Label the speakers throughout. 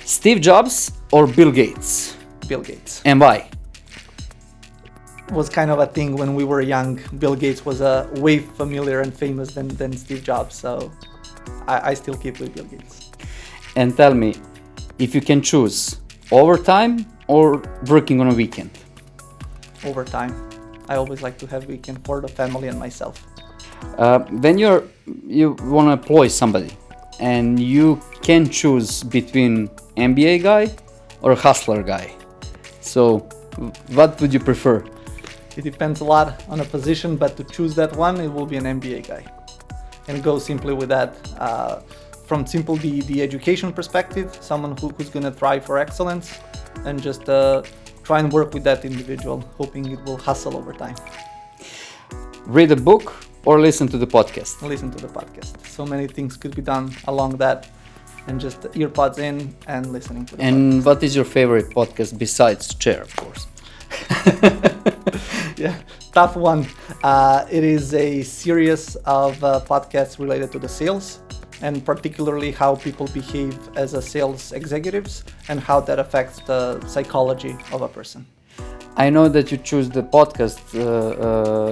Speaker 1: Steve Jobs or Bill Gates?
Speaker 2: Bill Gates.
Speaker 1: And why?
Speaker 2: Was kind of a thing when we were young. Bill Gates was way familiar and famous than Steve Jobs, so I still keep with Bill Gates.
Speaker 1: And tell me, if you can choose, overtime or working on a weekend?
Speaker 2: Overtime. I always like to have weekend for the family and myself.
Speaker 1: When you want to employ somebody and you can choose between MBA guy or a hustler guy, so what would you prefer?
Speaker 2: It depends a lot on a position, but to choose that one, it will be an MBA guy. And go simply with that. From simple the education perspective, someone who's going to thrive for excellence, and just try and work with that individual, hoping it will hustle over time.
Speaker 1: Read a book or listen to the podcast?
Speaker 2: Listen to the podcast. So many things could be done along that, and just earpods in and listening to the podcast.
Speaker 1: And what is your favorite podcast besides Chair, of course?
Speaker 2: Yeah, tough one. It is a series of podcasts related to the sales, and particularly how people behave as a sales executives and how that affects the psychology of a person.
Speaker 1: I know that you choose the podcast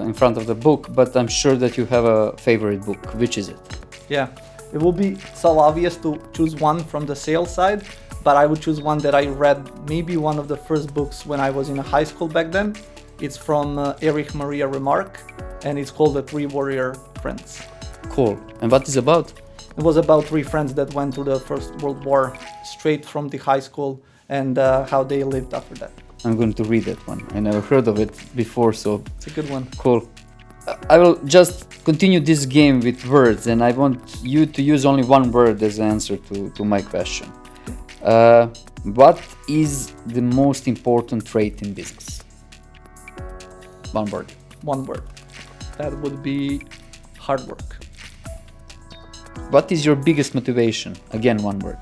Speaker 1: in front of the book, but I'm sure that you have a favorite book. Which is it?
Speaker 2: Yeah, it will be so obvious to choose one from the sales side, but I would choose one that I read, maybe one of the first books when I was in high school back then. It's from Erich Maria Remarque, and it's called The Three Warrior Friends.
Speaker 1: Cool. And what is about?
Speaker 2: It was about three friends that went through the First World War straight from the high school, and how they lived after that.
Speaker 1: I'm going to read that one. I never heard of it before, so
Speaker 2: It's a good one.
Speaker 1: cool. I will just continue this game with words, and I want you to use only one word as an answer to my question. What is the most important trait in business? One word.
Speaker 2: One word. That would be hard work.
Speaker 1: What is your biggest motivation? Again, one word.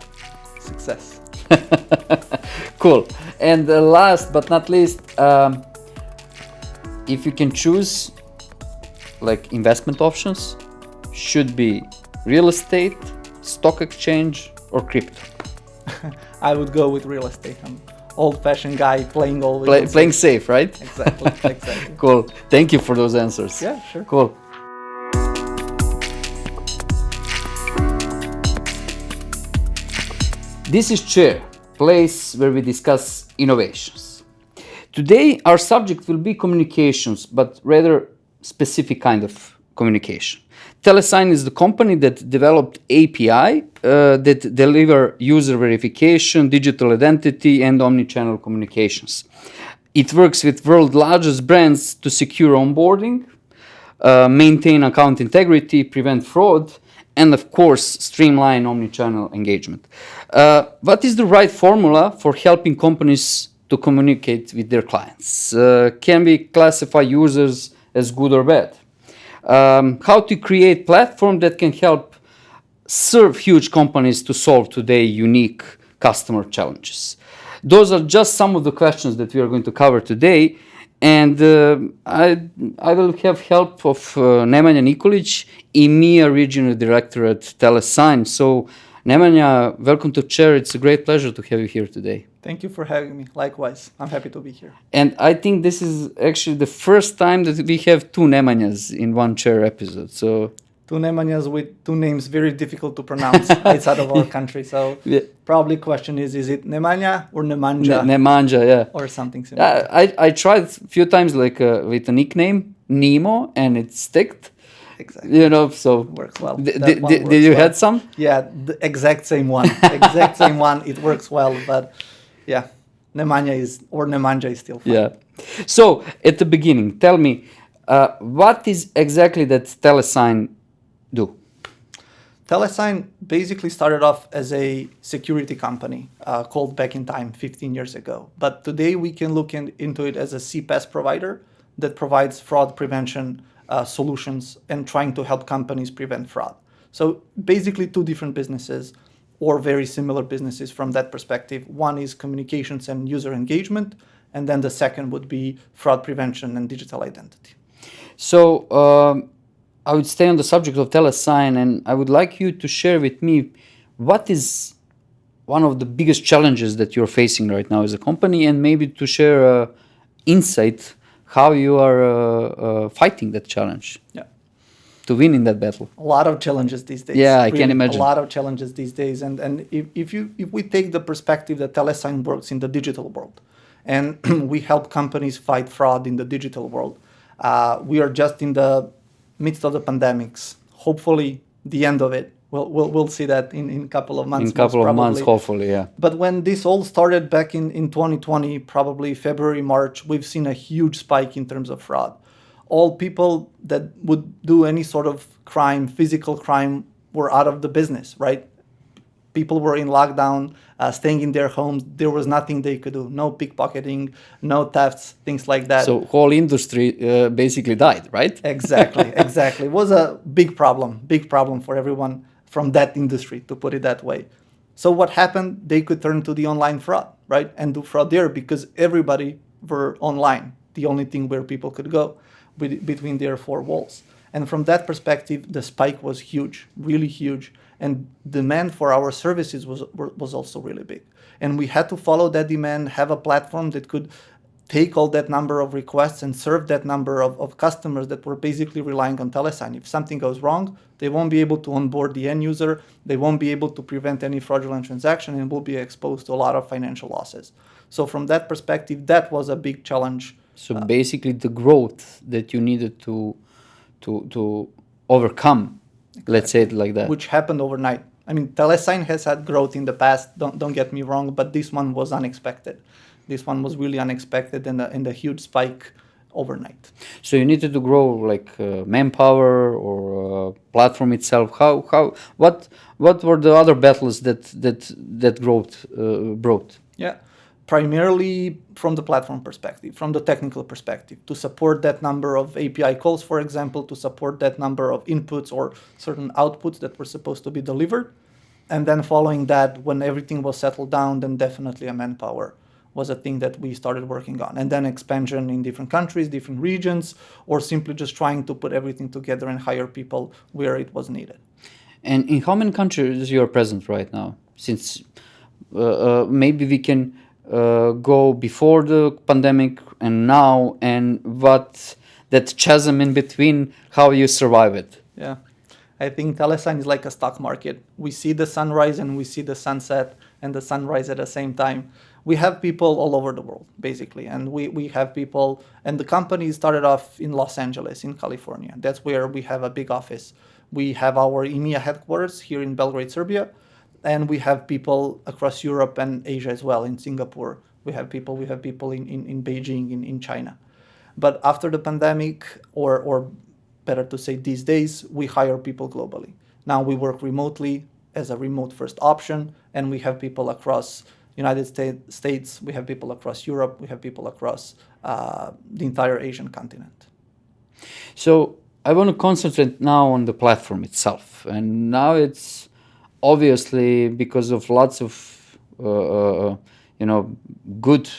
Speaker 2: Success.
Speaker 1: Cool. And last but not least, if you can choose like investment options, should be real estate, stock exchange, or crypto?
Speaker 2: I would go with real estate. I'm old-fashioned guy playing always.
Speaker 1: Playing safe, right?
Speaker 2: Exactly. Exactly.
Speaker 1: Cool. Thank you for those answers.
Speaker 2: Yeah, sure.
Speaker 1: Cool. This is Chair, place where we discuss innovations. Today our subject will be communications, but rather specific kind of communication. Telesign is the company that developed API that deliver user verification, digital identity, and omni-channel communications. It works with world's largest brands to secure onboarding, maintain account integrity, prevent fraud, and of course, streamline omni-channel engagement. What is the right formula for helping companies to communicate with their clients? Can we classify users as good or bad? How to create platform that can help serve huge companies to solve today unique customer challenges? Those are just some of the questions that we are going to cover today. And I will have help of Nemanja Nikolic, EMEA Regional Director at Telesign. So Nemanja, welcome to Chair. It's a great pleasure to have you here today.
Speaker 2: Thank you for having me. Likewise, I'm happy to be here.
Speaker 1: And I think this is actually the first time that we have two Nemanjas in one Chair episode. So
Speaker 2: two Nemanjas with two names very difficult to pronounce outside of our country. So
Speaker 1: yeah.
Speaker 2: Probably question is it Nemanja or Nemanja?
Speaker 1: Nemanja, yeah.
Speaker 2: Or something similar.
Speaker 1: I tried a few times like with a nickname, Nemo, and it sticked.
Speaker 2: Exactly.
Speaker 1: You know, so
Speaker 2: works well.
Speaker 1: Did you had some?
Speaker 2: Yeah, the exact same one. Exact same one. It works well, but yeah, Nemanja is still fine.
Speaker 1: Yeah. So at the beginning, tell me, what is exactly that Telesign do?
Speaker 2: Telesign basically started off as a security company called back in time 15 years ago. But today we can look into it as a CPaaS provider that provides fraud prevention solutions and trying to help companies prevent fraud. So basically two different businesses or very similar businesses from that perspective. One is communications and user engagement, and then the second would be fraud prevention and digital identity.
Speaker 1: So I would stay on the subject of Telesign, and I would like you to share with me what is one of the biggest challenges that you're facing right now as a company, and maybe to share insight how you are fighting that challenge to win in that battle.
Speaker 2: A lot of challenges these days.
Speaker 1: Yeah, I can imagine.
Speaker 2: A lot of challenges these days. And if we take the perspective that Telesign works in the digital world, and we help companies fight fraud in the digital world, we are just in the midst of the pandemics. Hopefully, the end of it. We'll see that in a couple of months.
Speaker 1: In a couple of months, hopefully, yeah.
Speaker 2: But when this all started back in 2020, probably February, March, we've seen a huge spike in terms of fraud. All people that would do any sort of crime, physical crime, were out of the business, right? People were in lockdown, staying in their homes. There was nothing they could do. No pickpocketing, no thefts, things like that.
Speaker 1: So whole industry basically died, right?
Speaker 2: Exactly. It was a big problem for everyone from that industry, to put it that way. So what happened? They could turn to the online fraud, right? And do fraud there because everybody were online. The only thing where people could go between their four walls. And from that perspective, the spike was huge, really huge. And demand for our services was also really big. And we had to follow that demand, have a platform that could take all that number of requests and serve that number of customers that were basically relying on Telesign. If something goes wrong, they won't be able to onboard the end user, they won't be able to prevent any fraudulent transaction, and will be exposed to a lot of financial losses. So from that perspective, that was a big challenge.
Speaker 1: So basically the growth that you needed to overcome, exactly. Let's say it like that.
Speaker 2: Which happened overnight. I mean, Telesign has had growth in the past, don't get me wrong, but this one was unexpected. This one was really unexpected and a huge spike overnight. So
Speaker 1: you needed to grow like manpower or platform itself. What were the other battles that growth brought?
Speaker 2: Yeah, primarily from the platform perspective, from the technical perspective, to support that number of API calls, for example, to support that number of inputs or certain outputs that were supposed to be delivered. And then following that, when everything was settled down, then definitely a manpower was a thing that we started working on. And then expansion in different countries, different regions, or simply just trying to put everything together and hire people where it was needed.
Speaker 1: And in how many countries you are present right now? Since maybe we can go before the pandemic and now, and what that chasm in between, how you survive it.
Speaker 2: Yeah, I think Telesign is like a stock market. We see the sunrise and we see the sunset and the sunrise at the same time. We have people all over the world, basically. And we have people, and the company started off in Los Angeles, in California. That's where we have a big office. We have our EMEA headquarters here in Belgrade, Serbia. And we have people across Europe and Asia as well, in Singapore. We have people in Beijing, in China. But after the pandemic, or better to say these days, we hire people globally. Now we work remotely as a remote first option, and we have people across United States, we have people across Europe, we have people across the entire Asian continent.
Speaker 1: So I want to concentrate now on the platform itself. And now it's obviously because of lots of good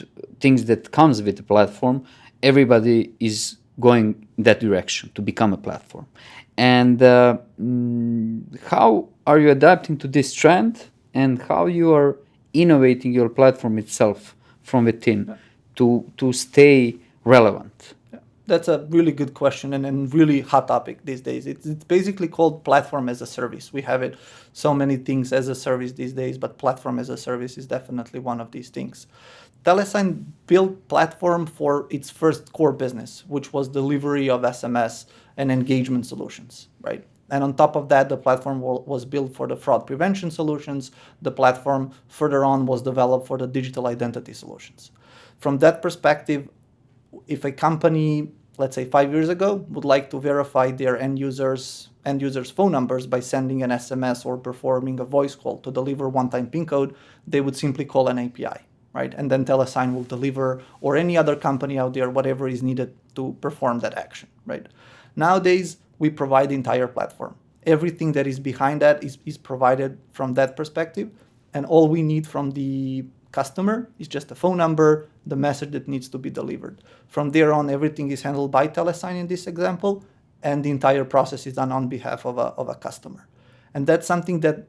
Speaker 1: things that comes with the platform, everybody is going that direction to become a platform. And how are you adapting to this trend, and how you are innovating your platform itself from within to stay relevant?
Speaker 2: Yeah. That's a really good question and really hot topic these days. It's basically called platform as a service. We have it so many things as a service these days, but platform as a service is definitely one of these things. Telesign built platform for its first core business, which was delivery of SMS and engagement solutions, right? And on top of that, the platform was built for the fraud prevention solutions. The platform further on was developed for the digital identity solutions. From that perspective, if a company, let's say 5 years ago, would like to verify their end users' phone numbers by sending an SMS or performing a voice call to deliver one-time PIN code, they would simply call an API, right? And then Telesign will deliver, or any other company out there, whatever is needed to perform that action, right? Nowadays, we provide the entire platform. Everything that is behind that is provided from that perspective. And all we need from the customer is just a phone number, the message that needs to be delivered. From there on, everything is handled by Telesign in this example, and the entire process is done on behalf of a customer. And that's something that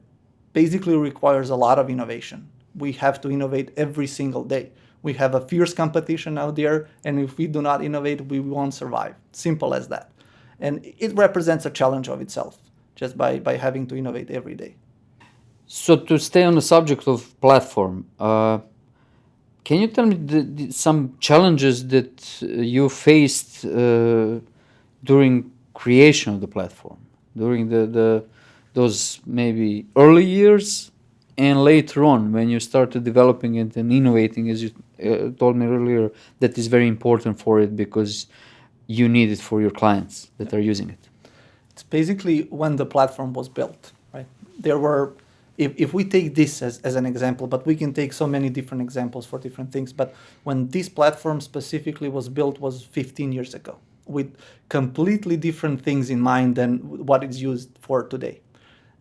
Speaker 2: basically requires a lot of innovation. we have to innovate every single day. We have a fierce competition out there, and if we do not innovate, we won't survive. Simple as that. And it represents a challenge of itself, just by having to innovate every day.
Speaker 1: So to stay on the subject of platform, can you tell me some challenges that you faced during creation of the platform, during those maybe early years and later on when you started developing it and innovating, as you told me earlier, that is very important for it because you need it for your clients that are using it?
Speaker 2: It's basically when the platform was built, right? There were, if we take this as an example, but we can take so many different examples for different things, but when this platform specifically was built was 15 years ago with completely different things in mind than what it's used for today.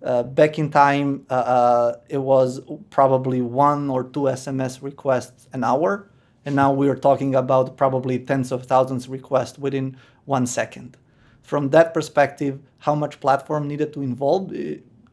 Speaker 2: Back in time, it was probably 1 or 2 SMS requests an hour, and now we are talking about probably tens of thousands requests within 1 second. From that perspective, how much platform needed to involve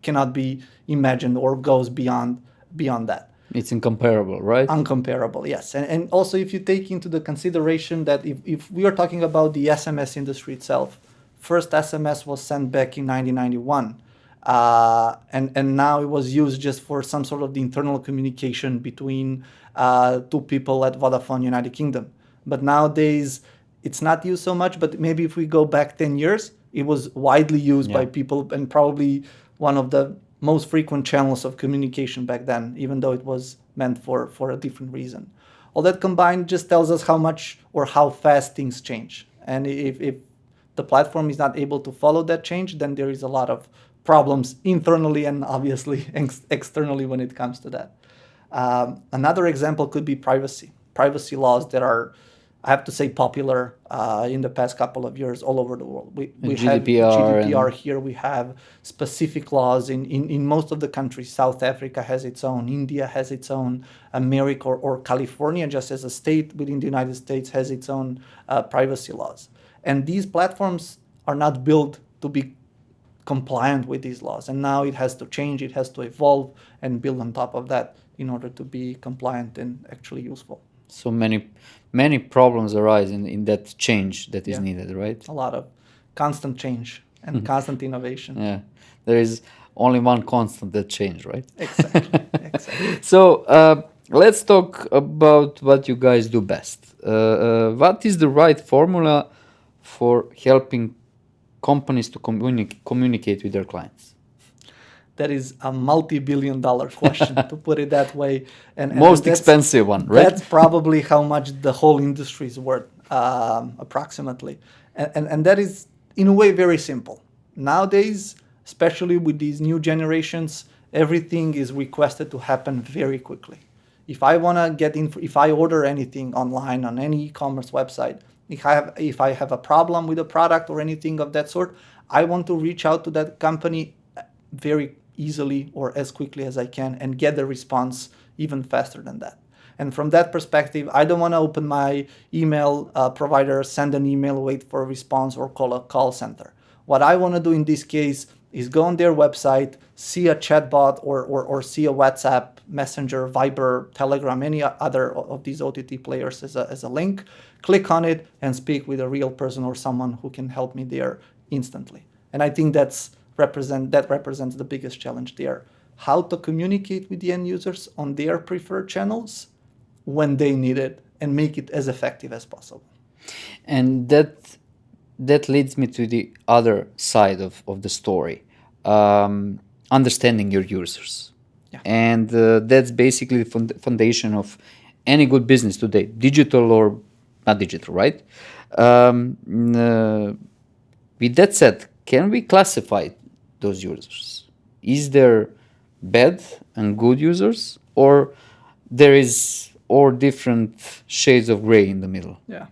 Speaker 2: cannot be imagined or goes beyond that.
Speaker 1: It's incomparable, right?
Speaker 2: Uncomparable, yes. And also if you take into the consideration that if we are talking about the SMS industry itself, first SMS was sent back in 1991. And now it was used just for some sort of the internal communication between 2 people at Vodafone United Kingdom. But nowadays, it's not used so much, but maybe if we go back 10 years, it was widely used by people and probably one of the most frequent channels of communication back then, even though it was meant for a different reason. All that combined just tells us how much or how fast things change. And if the platform is not able to follow that change, then there is a lot of problems internally and obviously externally when it comes to that. Another example could be privacy laws that are, I have to say, popular in the past couple of years all over the world. We have GDPR here. We have specific laws in most of the countries. South Africa has its own. India has its own. America or California, just as a state within the United States, has its own privacy laws. And these platforms are not built to be compliant with these laws. And now it has to change. It has to evolve and build on top of that in order to be compliant and actually useful.
Speaker 1: So many problems arise in that change that is needed, right?
Speaker 2: A lot of constant change and constant innovation.
Speaker 1: Yeah, there is only one constant, that change, right?
Speaker 2: Exactly.
Speaker 1: So let's talk about what you guys do best. What is the right formula for helping companies to communicate with their clients?
Speaker 2: That is a multi-billion-dollar question, to put it that way. And
Speaker 1: most expensive one, right?
Speaker 2: That's probably how much the whole industry is worth, approximately. And that is, in a way, very simple. Nowadays, especially with these new generations, everything is requested to happen very quickly. If I want to if I order anything online on any e-commerce website, if I have a problem with a product or anything of that sort, I want to reach out to that company very easily or as quickly as I can and get the response even faster than that. And from that perspective, I don't want to open my email provider, send an email, wait for a response, or call a call center. What I want to do in this case is go on their website, see a chatbot or see a WhatsApp, Messenger, Viber, Telegram, any other of these OTT players as a link, click on it and speak with a real person or someone who can help me there instantly. And I think that represents the biggest challenge there. How to communicate with the end users on their preferred channels when they need it and make it as effective as possible.
Speaker 1: And that leads me to the other side of the story, understanding your users.
Speaker 2: Yeah.
Speaker 1: And that's basically the foundation of any good business today, digital or not digital, right? With that said, can we classify those users? Is there bad and good users, or there is or different shades of gray in the middle?
Speaker 2: Yeah,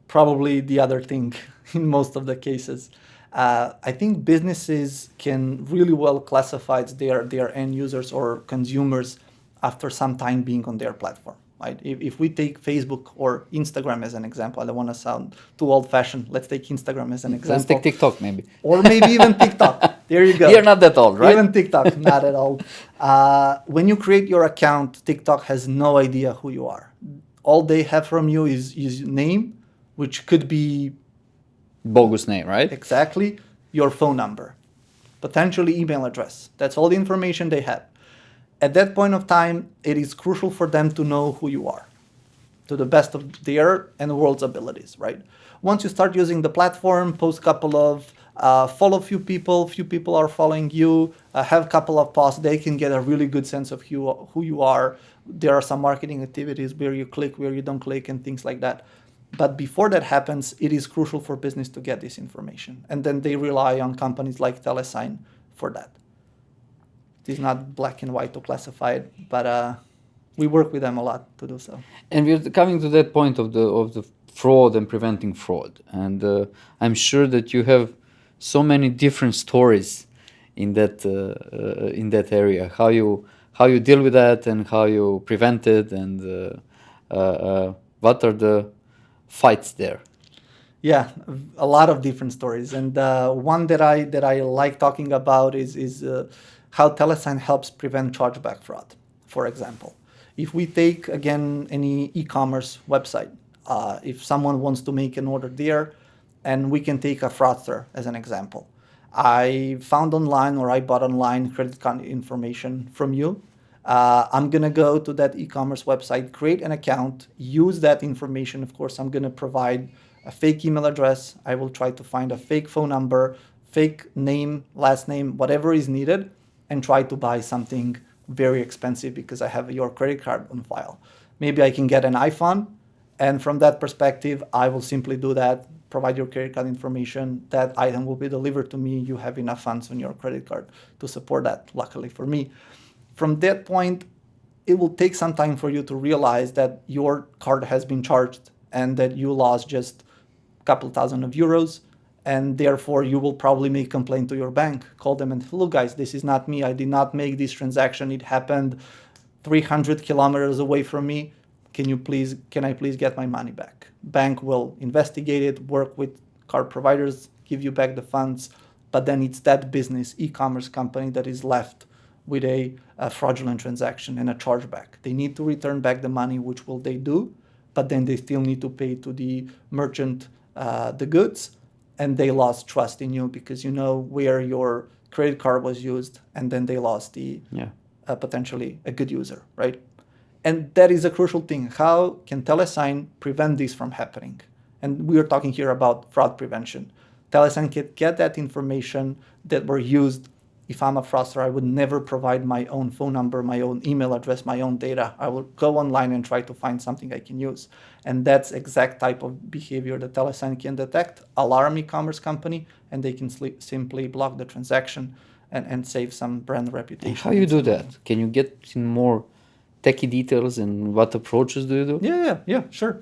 Speaker 2: probably the other thing in most of the cases. I think businesses can really well classify their end users or consumers after some time being on their platform. Right? If we take Facebook or Instagram as an example, I don't want to sound too old-fashioned. Let's take Instagram as an example.
Speaker 1: Let's take TikTok maybe.
Speaker 2: Or maybe even TikTok. There you go.
Speaker 1: You're not that old, right?
Speaker 2: Even TikTok, not at all. When you create your account, TikTok has no idea who you are. All they have from you is your name, which could be
Speaker 1: Bogus name, right?
Speaker 2: exactly your phone number, potentially email address. That's all the information they have. At that point of time, it is crucial for them to know who you are to the best of their and the world's abilities, right? Once you start using the platform, post a couple of, follow few people are following you, have a couple of posts, they can get a really good sense of who you are. There are some marketing activities where you click, where you don't click, and things like that. But before that happens, it is crucial for business to get this information. And then they rely on companies like Telesign for that. It is not black and white to classify it, but we work with them a lot to do so.
Speaker 1: And we're coming to that point of the fraud and preventing fraud. And I'm sure that you have so many different stories in that area. How you deal with that and how you prevent it, and what are the fights there?
Speaker 2: Yeah, a lot of different stories, and one that I like talking about is how Telesign helps prevent chargeback fraud. For example, if we take again any e-commerce website, if someone wants to make an order there, and we can take a fraudster as an example. I found online or I bought online credit card information from you. I'm going to go to that e-commerce website, create an account, use that information. Of course, I'm going to provide a fake email address. I will try to find a fake phone number, fake name, last name, whatever is needed, and try to buy something very expensive because I have your credit card on file. Maybe I can get an iPhone, and from that perspective, I will simply do that, provide your credit card information, that item will be delivered to me, you have enough funds on your credit card to support that, luckily for me. From that point, it will take some time for you to realize that your card has been charged and that you lost just a couple thousand of euros, and therefore you will probably make a complaint to your bank. Call them and, look guys, this is not me. I did not make this transaction. It happened 300 kilometers away from me. Can I please get my money back? Bank will investigate it, work with card providers, give you back the funds, but then it's that business, e-commerce company that is left with a fraudulent transaction and a chargeback. They need to return back the money, which will they do, but then they still need to pay to the merchant the goods, and they lost trust in you because you know where your credit card was used, and then they lost the potentially a good user, right? And that is a crucial thing. How can Telesign prevent this from happening? And we are talking here about fraud prevention. Telesign can get that information that were used. If I'm a fraudster, I would never provide my own phone number, my own email address, my own data. I will go online and try to find something I can use. And that's exact type of behavior that Telesign can detect, alarm e-commerce company, and they can simply block the transaction and save some brand reputation.
Speaker 1: How you do that? Can you get in more techie details and what approaches do you do?
Speaker 2: Yeah, sure.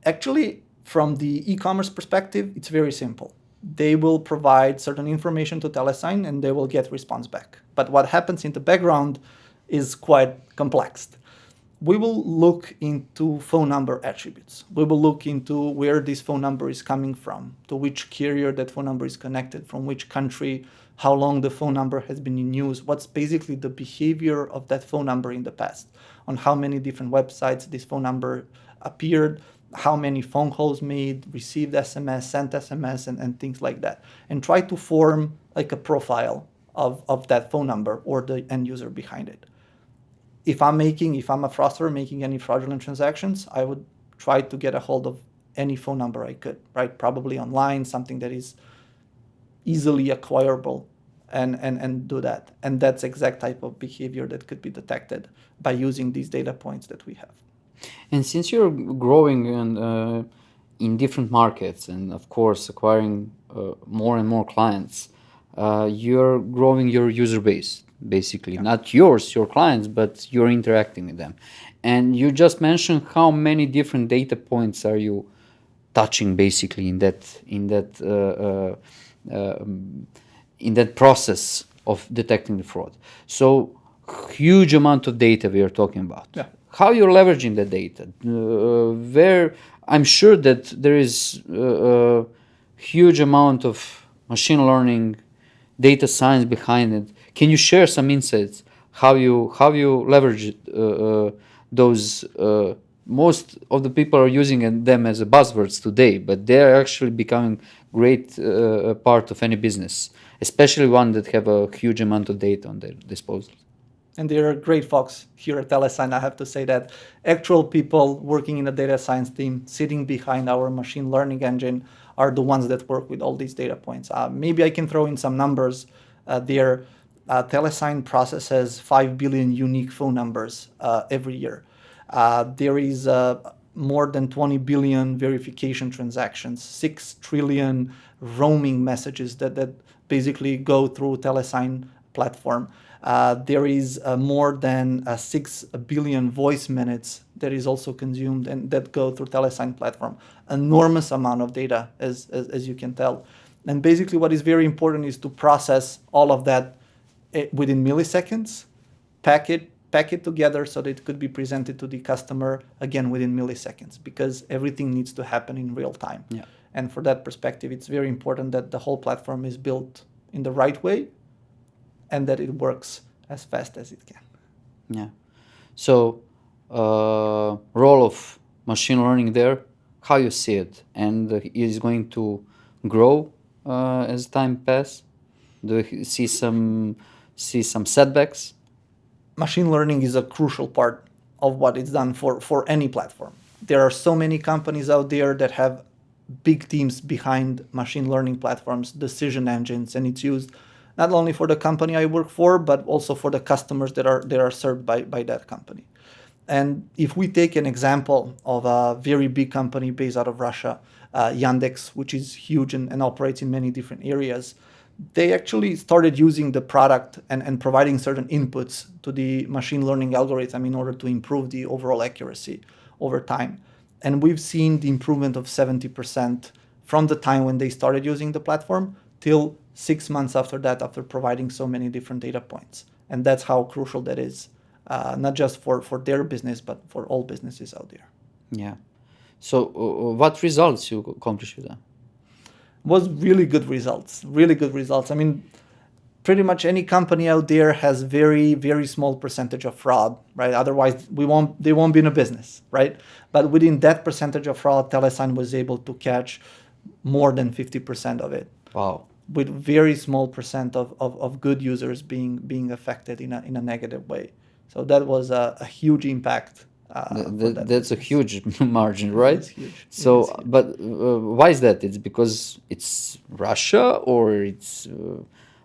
Speaker 2: Actually, from the e-commerce perspective, it's very simple. They will provide certain information to Telesign and they will get response back. But what happens in the background is quite complex. We will look into phone number attributes. We will look into where this phone number is coming from, to which carrier that phone number is connected, from which country, how long the phone number has been in use, what's basically the behavior of that phone number in the past, on how many different websites this phone number appeared, how many phone calls made, received SMS, sent SMS, and things like that. And try to form like a profile of that phone number or the end user behind it. If I'm a fraudster making any fraudulent transactions, I would try to get a hold of any phone number I could, right? Probably online, something that is easily acquirable, and do that. And that's exact type of behavior that could be detected by using these data points that we have.
Speaker 1: And since you're growing in different markets and, of course, acquiring more and more clients, you're growing your user base, basically. Yeah. Not your clients, but you're interacting with them. And you just mentioned how many different data points are you touching, basically, in that process of detecting the fraud. So, huge amount of data we are talking about.
Speaker 2: Yeah.
Speaker 1: How you're leveraging the data? Where I'm sure that there is a huge amount of machine learning data science behind it. Can you share some insights how you leverage it, those? Most of the people are using them as a buzzwords today, but they are actually becoming great part of any business, especially one that have a huge amount of data on their disposal.
Speaker 2: And they are great folks here at Telesign. I have to say that actual people working in the data science team sitting behind our machine learning engine are the ones that work with all these data points. Maybe I can throw in some numbers there. Telesign processes 5 billion unique phone numbers every year. There is more than 20 billion verification transactions, 6 trillion roaming messages that basically go through Telesign platform. There is more than 6 billion voice minutes that is also consumed and that go through Telesign platform. Enormous amount of data, as you can tell. And basically what is very important is to process all of that within milliseconds, pack it together so that it could be presented to the customer again within milliseconds, because everything needs to happen in real time.
Speaker 1: Yeah.
Speaker 2: And for that perspective, it's very important that the whole platform is built in the right way and that it works as fast as it can.
Speaker 1: Yeah. So, role of machine learning there, how you see it, and is going to grow as time passes? Do you see some setbacks?
Speaker 2: Machine learning is a crucial part of what is done for any platform. There are so many companies out there that have big teams behind machine learning platforms, decision engines, and it's used not only for the company I work for, but also for the customers that are served by that company. And if we take an example of a very big company based out of Russia, Yandex, which is huge and operates in many different areas, they actually started using the product and providing certain inputs to the machine learning algorithm in order to improve the overall accuracy over time. And we've seen the improvement of 70% from the time when they started using the platform till 6 months after that, after providing so many different data points. And that's how crucial that is, not just for their business, but for all businesses out there.
Speaker 1: Yeah. So, what results you accomplish with that?
Speaker 2: Was really good results. I mean, pretty much any company out there has very, very small percentage of fraud, right? Otherwise, they won't be in a business, right? But within that percentage of fraud, Telesign was able to catch more than 50% of it.
Speaker 1: Wow.
Speaker 2: With very small percent of good users being affected in a negative way. So that was a huge impact.
Speaker 1: That's a huge margin, right?
Speaker 2: It's huge.
Speaker 1: So,
Speaker 2: It is huge.
Speaker 1: but why is that? It's because it's Russia, or it's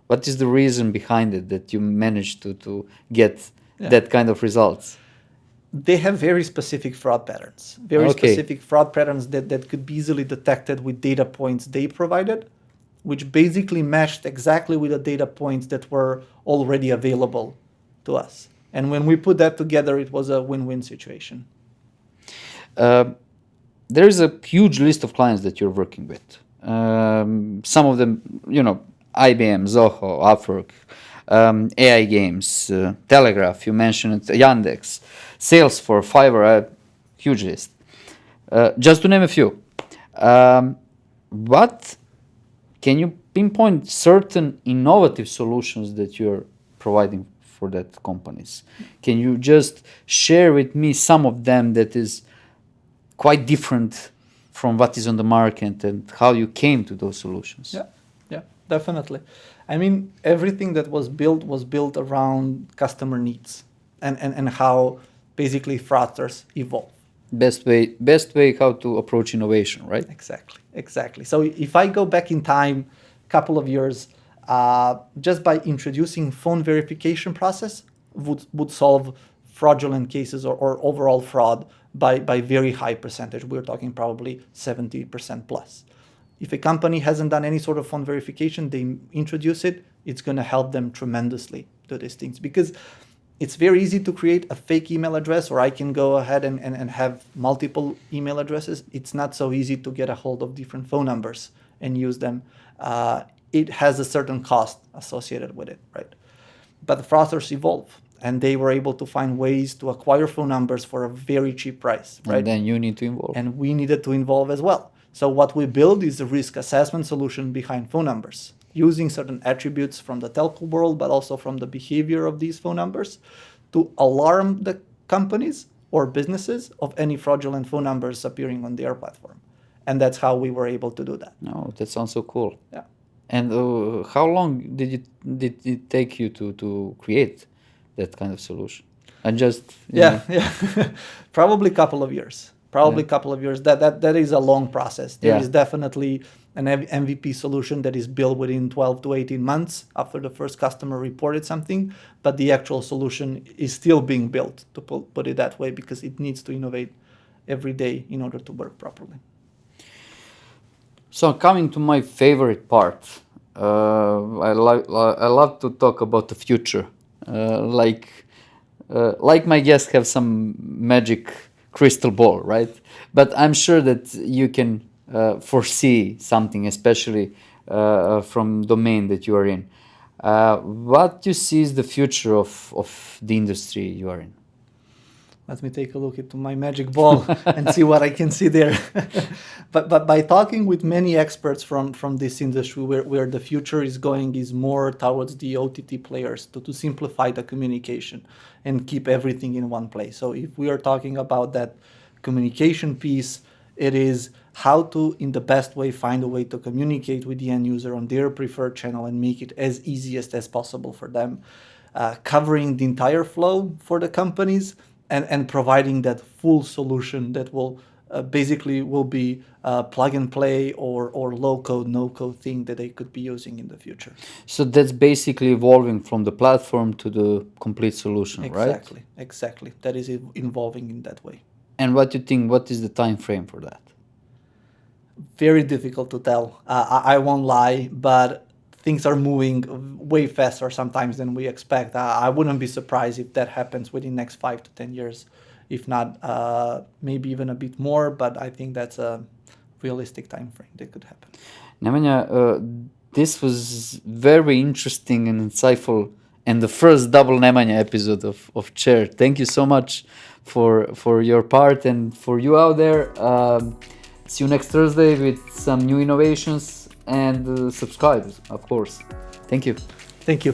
Speaker 1: what is the reason behind it that you managed to get that kind of results?
Speaker 2: They have very specific fraud patterns, specific fraud patterns that could be easily detected with data points they provided, which basically matched exactly with the data points that were already available to us. And when we put that together, it was a win-win situation.
Speaker 1: There is a huge list of clients that you're working with. Some of them, IBM, Zoho, Upwork, AI Games, Telegraph, you mentioned it, Yandex, Salesforce, Fiverr, a huge list. Just to name a few. What can you pinpoint certain innovative solutions that you're providing for that companies? Can you just share with me some of them that is quite different from what is on the market and how you came to those solutions?
Speaker 2: Yeah, definitely. I mean, everything that was built around customer needs and how basically fraudsters evolve.
Speaker 1: Best way how to approach innovation, right?
Speaker 2: Exactly. So if I go back in time, couple of years, just by introducing phone verification process would solve fraudulent cases or overall fraud by very high percentage. We're talking probably 70% plus. If a company hasn't done any sort of phone verification, they introduce it, it's going to help them tremendously do these things, because it's very easy to create a fake email address, or I can go ahead and have multiple email addresses. It's not so easy to get a hold of different phone numbers and use them. It has a certain cost associated with it, right? But the fraudsters evolve, and they were able to find ways to acquire phone numbers for a very cheap price, right?
Speaker 1: And then you need to involve.
Speaker 2: And we needed to involve as well. So what we build is a risk assessment solution behind phone numbers. using certain attributes from the telco world, but also from the behavior of these phone numbers to alarm the companies or businesses of any fraudulent phone numbers appearing on their platform. And that's how we were able to do that.
Speaker 1: No, that sounds so cool.
Speaker 2: Yeah.
Speaker 1: And how long did it take you to create that kind of solution? And just
Speaker 2: Yeah. Probably a couple of years. That is a long process. There
Speaker 1: Yeah.
Speaker 2: is definitely an MVP solution that is built within 12 to 18 months after the first customer reported something, but the actual solution is still being built, to put it that way, because it needs to innovate every day in order to work properly.
Speaker 1: So coming to my favorite part, I love to talk about the future. Like my guests have some magic crystal ball, right? But I'm sure that you can foresee something, especially from domain that you are in. What you see is the future of the industry you are in?
Speaker 2: Let me take a look into my magic ball and see what I can see there. But by talking with many experts from this industry, where the future is going is more towards the OTT players to simplify the communication and keep everything in one place. So if we are talking about that communication piece, it is how to, in the best way, find a way to communicate with the end user on their preferred channel and make it as easiest as possible for them, covering the entire flow for the companies, and providing that full solution that will basically will be plug and play or low code, no code thing that they could be using in the future.
Speaker 1: So that's basically evolving from the platform to the complete solution, right?
Speaker 2: Exactly. That is evolving in that way.
Speaker 1: And what do you think? What is the time frame for that?
Speaker 2: Very difficult to tell. I won't lie, but things are moving way faster sometimes than we expect. I wouldn't be surprised if that happens within the next 5 to 10 years, if not maybe even a bit more, but I think that's a realistic time frame that could happen.
Speaker 1: Nemanja, this was very interesting and insightful, and the first double Nemanja episode of Chair. Thank you so much for your part, and for you out there. See you next Thursday with some new innovations, and subscribe, of course. Thank you.
Speaker 2: Thank you.